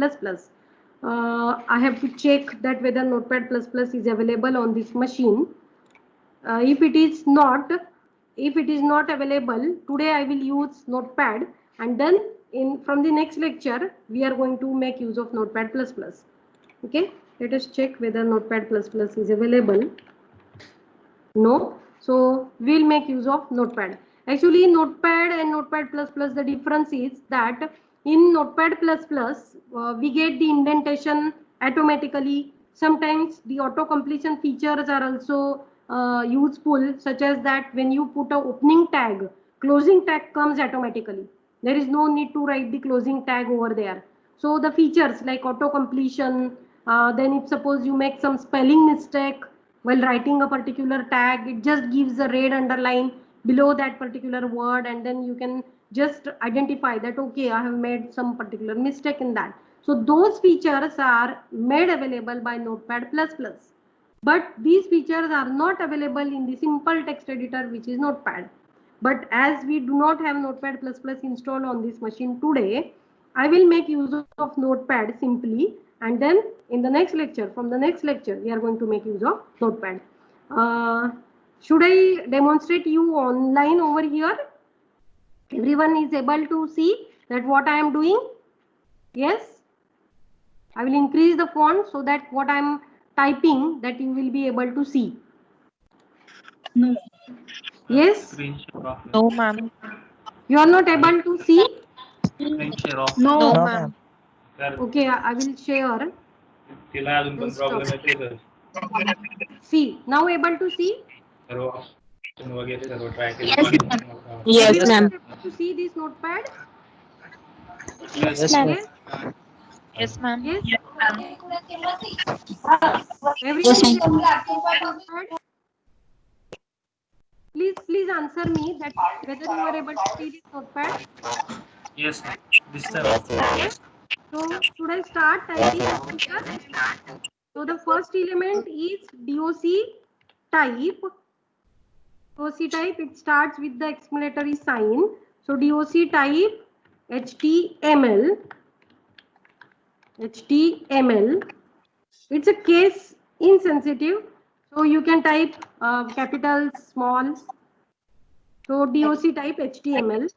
I have to check that whether Notepad++ is available on this machine. If it is not available, today I will use Notepad, and then from the next lecture we are going to make use of Notepad++. Okay, let us check whether Notepad++ is available. No, so we'll make use of Notepad. Actually, Notepad and Notepad++, the difference is that in Notepad++, we get the indentation automatically. Sometimes the auto completion features are also useful, such as that when you put a opening tag, closing tag comes automatically. There is no need to write the closing tag over there. So the features like auto completion, then if suppose you make some spelling mistake while writing a particular tag, it just gives a red underline below that particular word, and then you can just identify that okay, I have made some particular mistake in that. So those features are made available by Notepad++. But these features are not available in the simple text editor which is Notepad. But as we do not have Notepad++ installed on this machine today, I will make use of Notepad simply, and then in the next lecture, from the next lecture, we are going to make use of Notepad. Should I demonstrate you online over here? Everyone is able to see that what I am doing? Yes? I will increase the font so that what I am typing, that you will be able to see. No. Yes, Screen share off. No, ma'am. you are not able to see. Screen share off. No, No, ma'am. ma'am. तर Okay, I will share. तिला अजून पण Just problem stop. येतोय sir. See, now able to see. सर्व option वगैरे सर्व try Yes, केले. Yes, Everyone ma'am. is able to see this notepad. Yes, ma'am. ma'am. Yes, Yes, ma'am. yes. Yes, Everyone is able ma'am. to see this notepad. Please answer me that whether you are able to see this notepad. Yes, this time. Yes. So should I start typing over here? So the first element is DOC type. DOC type, it starts with the exclamatory sign. So DOC type HTML. HTML. It's a case insensitive. So you can type capitals, small. So DOC type HTML.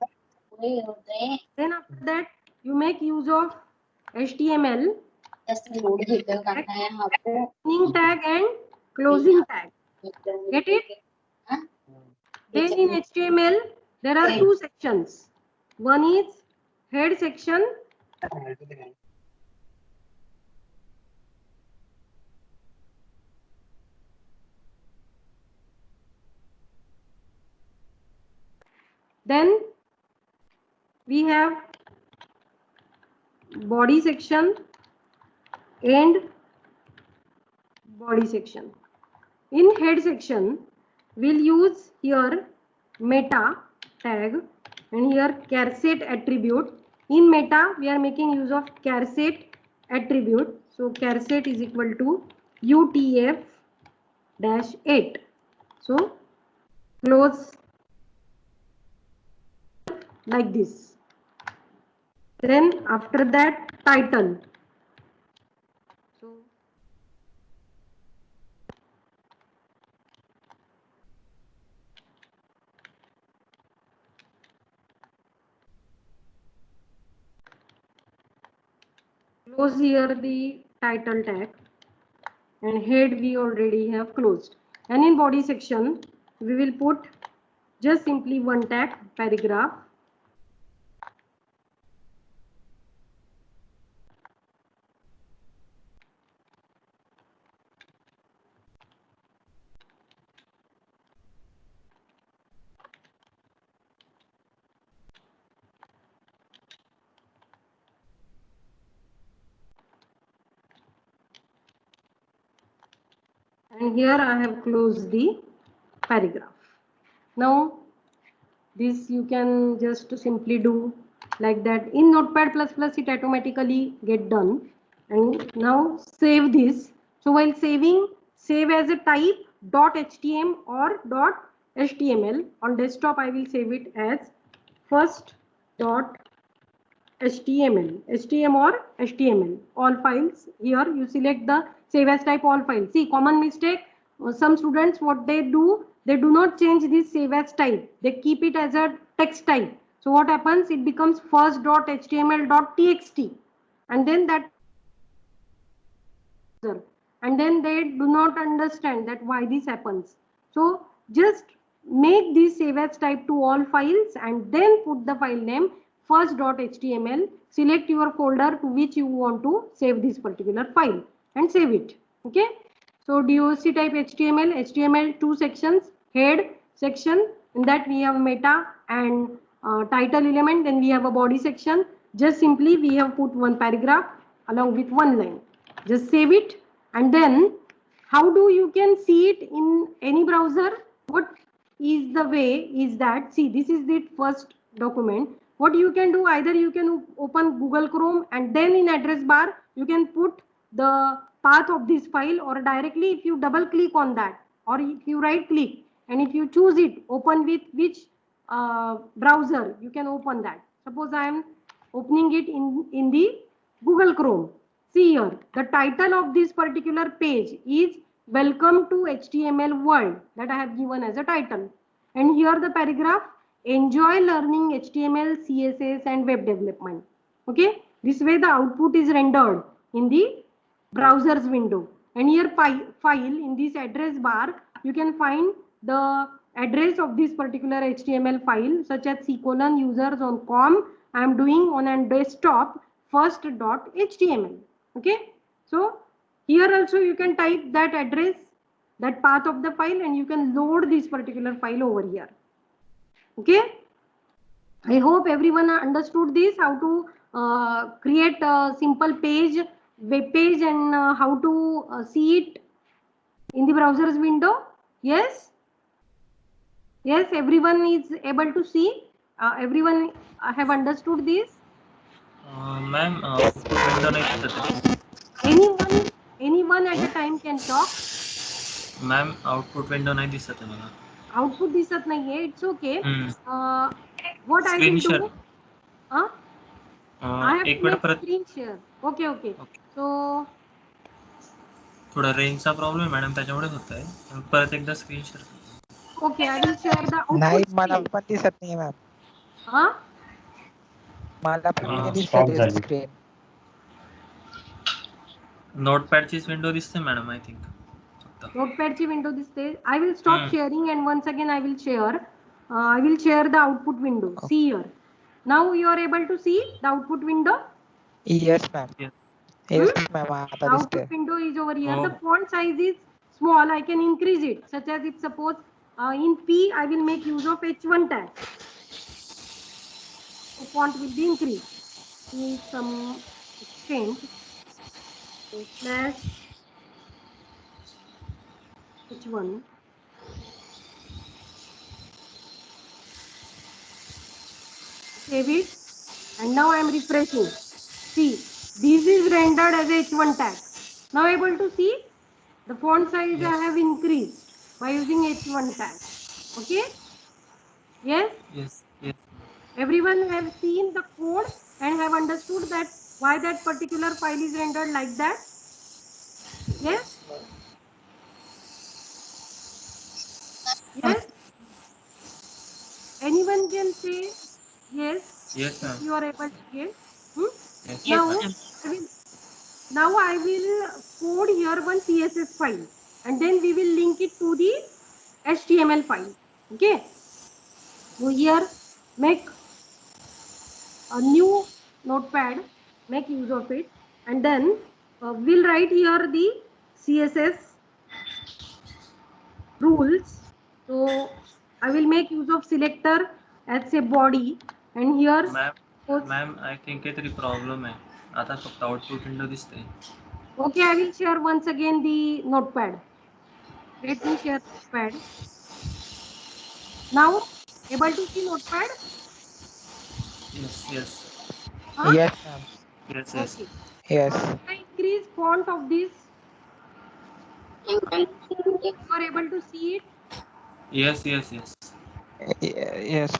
Then after that, you make use of HTML, opening tag and closing tag. Get it? Then in HTML, there are two sections. One is head section. Then we have body section and body section. In head section, we'll use here meta tag and here char set attribute. In meta, we are making use of char set attribute. So char set is equal to UTF-8. So close like this. Then after that, title. So close here the title tag, and head we already have closed. And in body section, we will put just simply one tag, paragraph. And here I have closed the paragraph. Now this you can just simply do like that. In Notepad++, it automatically get done. And now save this. So while saving, save as a type .htm or .html. On desktop, I will save it as first .html, htm or html. All files. Here you select the save as type all files. See, common mistake. Some students, what they do not change this save as type. They keep it as a text type. So what happens? It becomes first.html.txt, and then that, and then they do not understand that why this happens. So just make this save as type to all files and then put the file name first.html. Select your folder to which you want to save this particular file and save it. Okay. So DOC type HTML, two sections, head section, in that we have meta and title element, then we have a body section. Just simply we have put one paragraph along with one line. Just save it. And then how do you can see it in any browser? What is the way is that, see, this is the first document. What you can do, either you can open Google Chrome and then in address bar you can put the path of this file, or directly if you double click on that, or if you right click and if you choose it, open with which browser you can open that. Suppose I am opening it in the Google Chrome. See here, the title of this particular page is Welcome to HTML World, that I have given as a title. And here the paragraph, enjoy learning HTML, CSS and web development. Okay, this way the output is rendered in the browser's window. And here file, in this address bar, you can find the address of this particular HTML file, such as c:\users on com. I am doing on a desktop first.html. Okay, so here also you can type that address, that path of the file, and you can load this particular file over here. Okay, I hope everyone understood this, how to create a simple page, web page, and how to see it in the browser's window. Yes, yes, everyone is able to see. Everyone have understood this. Ma'am output window नाही दिसत आहे. Anyone at a time can talk. Ma'am output window नाही दिसत आहे मला. Output दिसत नाहीये. It's okay. What I will Screen do? I have एक to मिनिट make परत. screen share. Okay. So थोडा रेंजचा प्रॉब्लेम आहे मॅडम, त्याच्यामुळे होत आहे. परत एकदा screen share. okay, I will share the नाही output मला screen. पण दिसत नाही मॅम. Ah, मला पण नाही stop दिसत झाली. स्क्रीन. नोटपॅडचीच विंडो दिसते मॅडम, आय थिंक. Notepad ची window दिसते. I will stop sharing and once again I will share. I will share the output window. See here. Now you are able to see the output window. Yes ma'am. Yes ma'am. आता The दिसते. output window is over here. Oh. The font size is small. I can increase it. Such as if suppose in P I will make use of H1 tag. So font will be increased. Need some extent. So slash H1. Save it, and now I am refreshing. See, this is rendered as H1 tag. Now able to see the font size I have increased by using H1 tag. Okay? Yes? Yes. Everyone have seen the code and have understood that why that particular file is rendered like that? Yes? Yes? Anyone can say yes? Yes ma'am. You are able to get. Yes. Now I will code here one CSS file and then we will link it to the HTML file. Okay. So here make a new notepad, make use of it, and then we'll write here the CSS rules. So I will make use of selector as a body, and here ma'am I think काहीतरी problem आहे. आता फक्त output window दिसते. okay, I will share once again the notepad. Let me share notepad. Now able to see notepad? Yes. Huh? Yes ma'am. Yes. Okay. Yes. I increase font of this. You are able to see it? Yes. Yes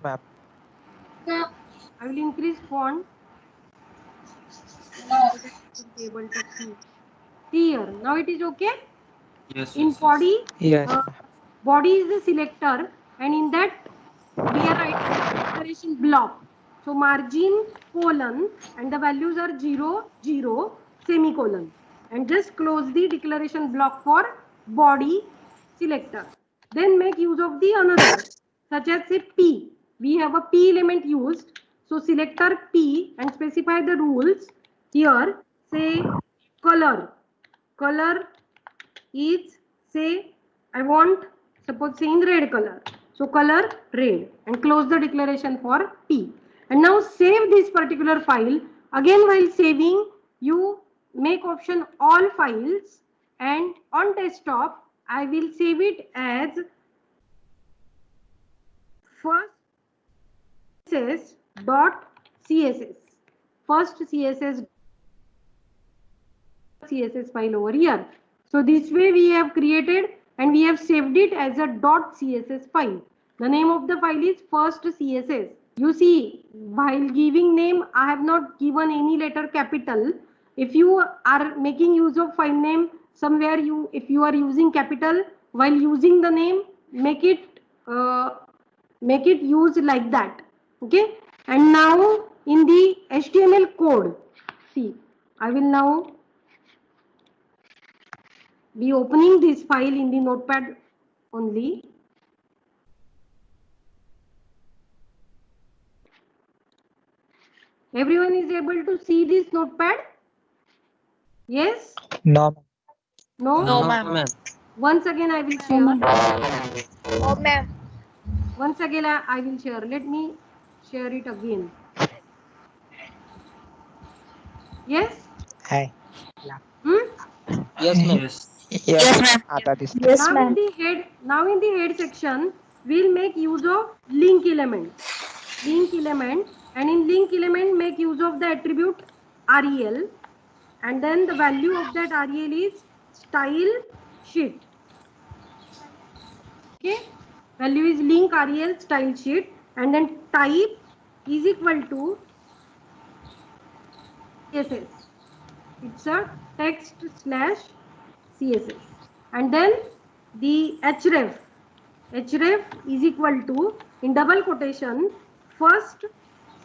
ma'am. I will increase font. Be able to see. See here. Now it is okay. Yes. In body, Yes. body is the selector, and in that we are writing declaration block. So margin colon and the values are 0 0 semicolon, and just close the declaration block for body selector. Then make use of the another, such as say P. We have a P element used. So selector P and specify the rules. Here say color. Color is, say I want, suppose say in red color. So color red, and close the declaration for P. And now save this particular file. Again while saving, you make option all files, and on desktop I will save it as first CSS. First CSS file over here. So this way we have created and we have saved it as a .css file. The name of the file is first CSS. You see, while giving name, I have not given any letter capital. If you are making use of file name, somewhere if you are using capital while using the name, make it use like that. Okay. And now in the HTML code, see, I will now be opening this file in the notepad only. Everyone is able to see this notepad? Yes? No, ma'am. No? No, ma'am. Once again I will No, share. ma'am. Oh, ma'am. Once again I will share. Let me share it again. Yes? Hi. Hmm? Yes, ma'am. Yes, Yes, ma'am. आता दिसते. Yes, Now ma'am. in the head section, we'll make use of link element. Link element, and in link element make use of the attribute rel, and then the value of that rel is style sheet. Okay, value is link rel style sheet, and then type is equal to css. It's a text slash css, and then the href is equal to, in double quotation, first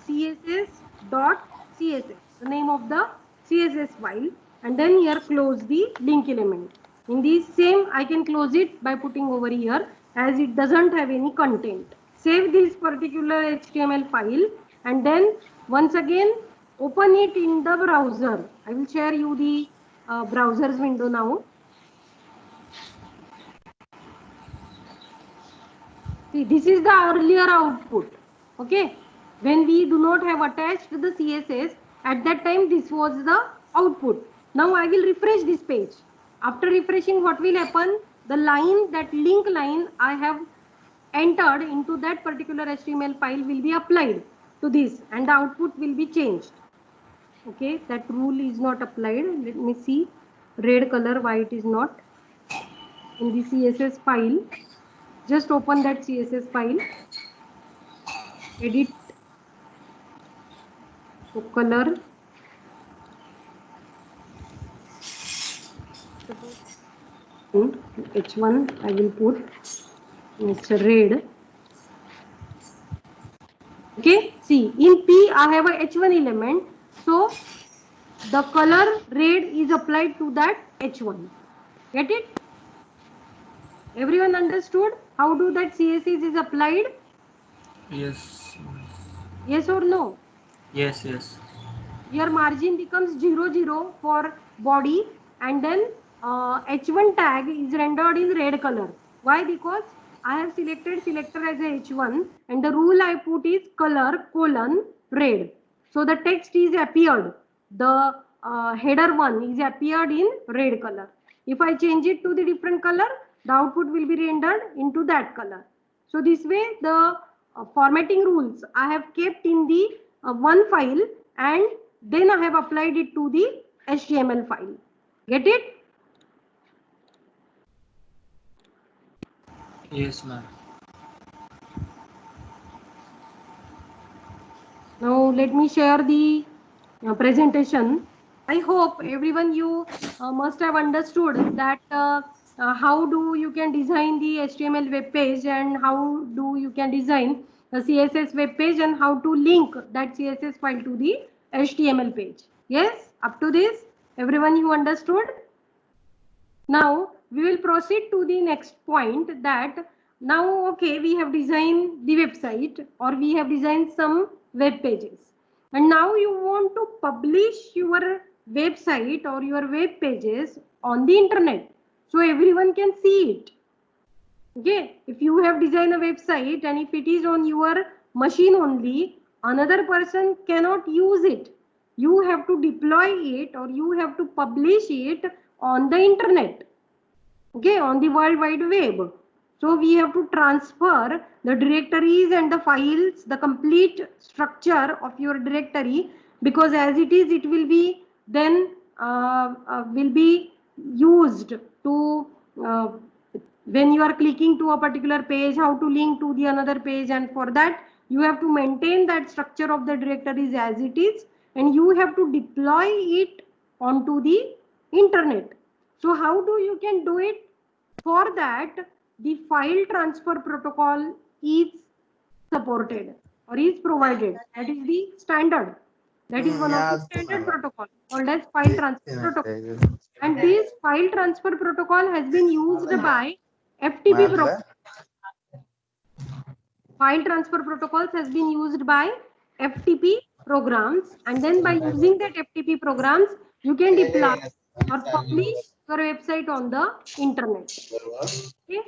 css dot css, the name of the css file, and then here close the link element. In this same I can close it by putting over here, as it doesn't have any content. Save this particular HTML file, and then once again open it in the browser. I will share you the browser's window now. See, this is the earlier output. Okay, when we do not have attached the CSS, at that time this was the output. Now I will refresh this page. After refreshing, what will happen? The line, that link line I have entered into that particular HTML file will be applied to this, and the output will be changed. Okay, that rule is not applied. Let me see red color, why it is not in the CSS file. Just open that CSS file, edit, so color, H1 I will put, it's red. Okay, see, in P I have a H1 element, so the color red is applied to that H1. Get it? Everyone understood how do that CSS is applied? Yes. Yes or no? Yes, yes. Here margin becomes 0, 0 for body, and then H1 tag is rendered in red color. Why? Because I have selected selector as a H1, and the rule I put is color colon red. So the text is appeared. The header one is appeared in red color. If I change it to the different color, the output will be rendered into that color. So this way the formatting rules I have kept in the one file, and then I have applied it to the HTML file. Get it? Yes, ma'am. Now let me share the presentation. I hope everyone, you must have understood that how do you can design the HTML web page, and how do you can design the CSS web page, and how to link that CSS file to the HTML page. Yes, up to this, everyone, you understood? Now we will proceed to the next point, that now, okay, we have designed the website, or we have designed some web pages, and now you want to publish your website or your web pages on the internet so everyone can see it. Okay, if you have designed a website and if it is on your machine only, another person cannot use it. You have to deploy it, or you have to publish it on the internet. Okay, on the World Wide Web. So we have to transfer the directories and the files, the complete structure of your directory, because as it is, it will be then will be used to when you are clicking to a particular page, how to link to the another page, and for that you have to maintain that structure of the directories as it is, and you have to deploy it onto the internet. So how do you can do it? For that, the file transfer protocol is supported or is provided. That is the standard. That is one of the standard protocol called as file transfer protocol. And this file transfer protocol has been used by FTP. File transfer protocols has been used by FTP programs, and then by using that FTP programs, you can deploy or publish your website on the internet. Okay.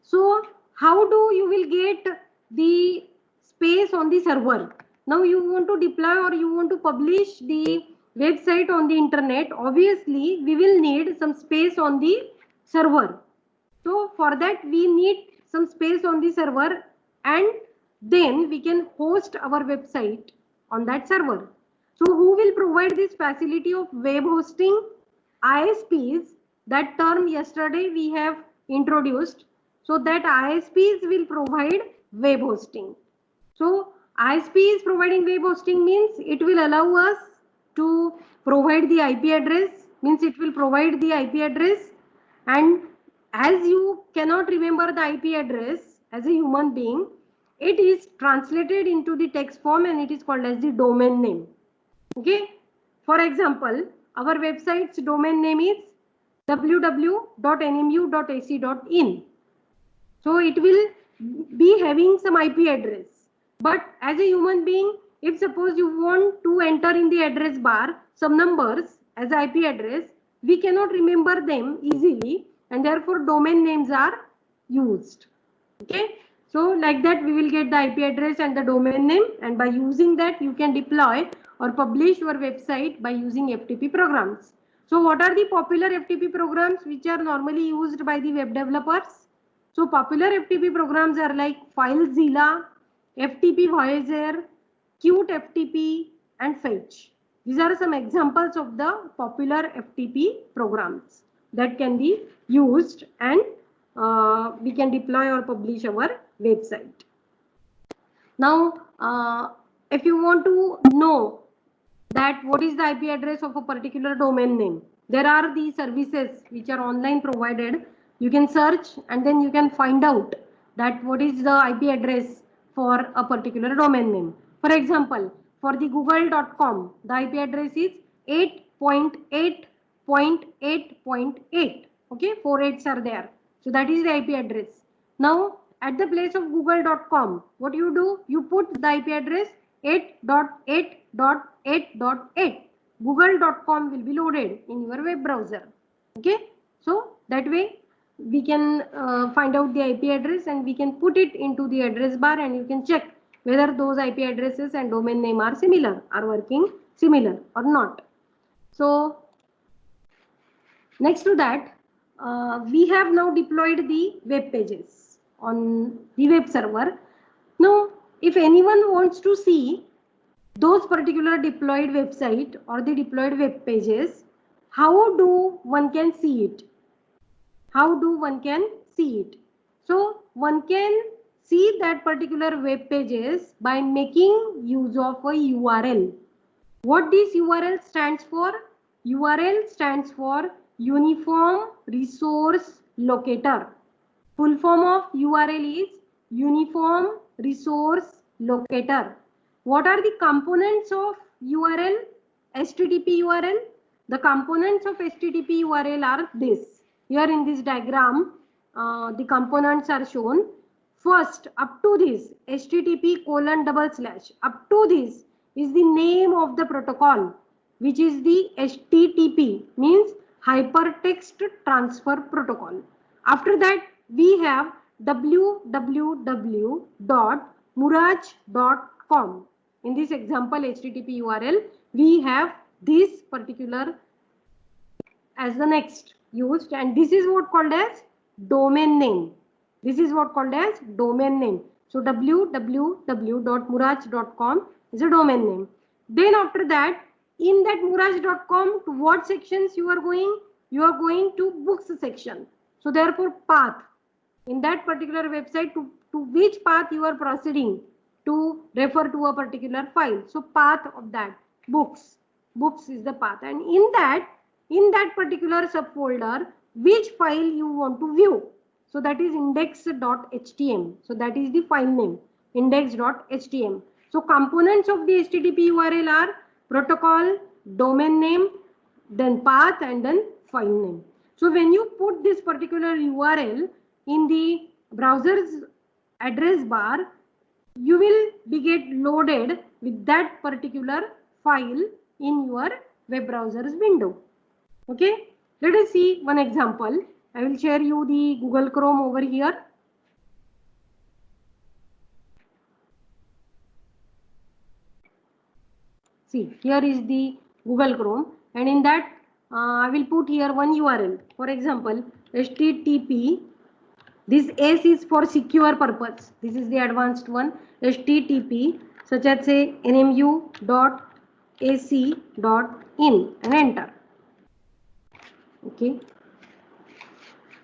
So how do you will get the space on the server? Now you want to deploy or you want to publish the website on the internet. Obviously, we will need some space on the server. So for that, we need some space on the server, and then we can host our website on that server. So who will provide this facility of web hosting? ISPs. That term yesterday we have introduced. So that ISPs will provide web hosting. So ISP is providing web hosting means it will allow us to provide the IP address, means it will provide the IP address, and as you cannot remember the IP address as a human being, it is translated into the text form and it is called as the domain name. Okay. For example, our website's domain name is www.nmu.ac.in. So it will be having some IP address. But as a human being, if suppose you want to enter in the address bar some numbers as IP address, we cannot remember them easily, and therefore domain names are used. Okay. So like that we will get the IP address and the domain name, and by using that you can deploy or publish your website by using FTP programs. So what are the popular FTP programs which are normally used by the web developers? So popular FTP programs are like FileZilla, FTP Voyager, Qt FTP, and Fetch. These are some examples of the popular FTP programs that can be used, and we can deploy or publish our website. Now, if you want to know that what is the IP address of a particular domain name, there are these services which are online provided. You can search and then you can find out that what is the IP address for a particular domain name. For example, for the google.com, the IP address is 8.8.8.8. Okay, 4 8s are there. So that is the IP address. Now, at the place of google.com, what you do? You put the IP address 8.8.8.8. Google.com will be loaded in your web browser. Okay, so that way we can find out the IP address and we can put it into the address bar, and you can check whether those IP addresses and domain name are similar, are working similar or not. So next to that, we have now deployed the web pages on the web server. Now, if anyone wants to see those particular deployed website or the deployed web pages, how do one can see it? How do one can see it? So one can see that particular web pages by making use of a URL. What this URL stands for? URL stands for Uniform Resource Locator. Full form of URL is Uniform Resource Locator. What are the components of URL? HTTP URL. The components of HTTP URL are this. Here in this diagram, the components are shown. First, up to this, http:// up to this is the name of the protocol, which is the HTTP, means Hypertext Transfer Protocol. After that, we have www.muraj.com. In this example HTTP URL, we have this particular as the next used, and this is what called as domain name. This is what called as domain name. So www.muraj.com is a domain name. Then after that, in that muraj.com, to what sections you are going? You are going to books section. So therefore path. In that particular website, to which path you are proceeding to refer to a particular file. So path of that, books. Books is the path. And in that particular subfolder, which file you want to view. So that is index.htm. So that is the file name, index.htm. So components of the HTTP URL are protocol, domain name, then path, and then file name. So when you put this particular URL in the browser's address bar, you will be get loaded with that particular file in your web browser's window. Okay, let us see one example. I will share you the Google Chrome over here. See, here is the Google Chrome, and in that I will put here one URL. For example, HTTP. This S is for secure purpose. This is the advanced one. HTTP, such as say nmu.ac.in, and enter. Okay.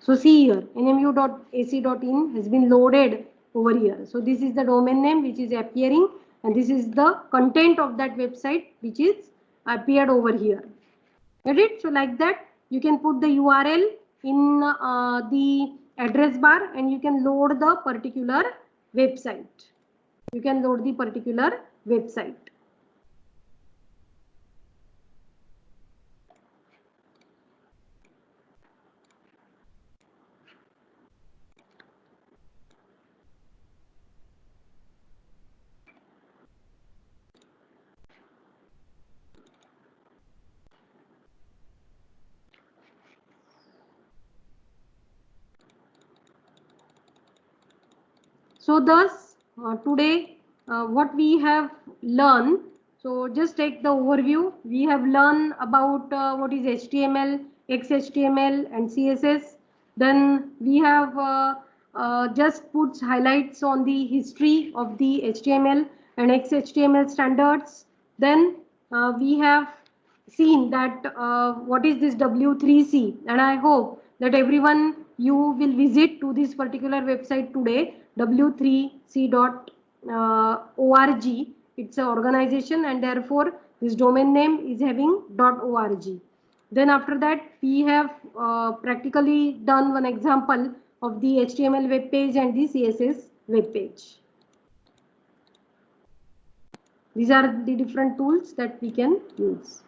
So see here, nmu.ac.in has been loaded over here. So this is the domain name which is appearing, and this is the content of that website which is appeared over here. Get it? So like that, you can put the URL in the address bar, and you can load the particular website. You can load the particular website. So thus today what we have learned, so just take the overview. We have learned about what is HTML, XHTML and CSS. Then we have just put highlights on the history of the HTML and XHTML standards. Then we have seen that what is this W3C, and I hope that everyone you will visit to this particular website today, w3c.org. It's an organization, and therefore this domain name is having .org. Then after that we have practically done one example of the HTML web page and the CSS web page. These are the different tools that we can use.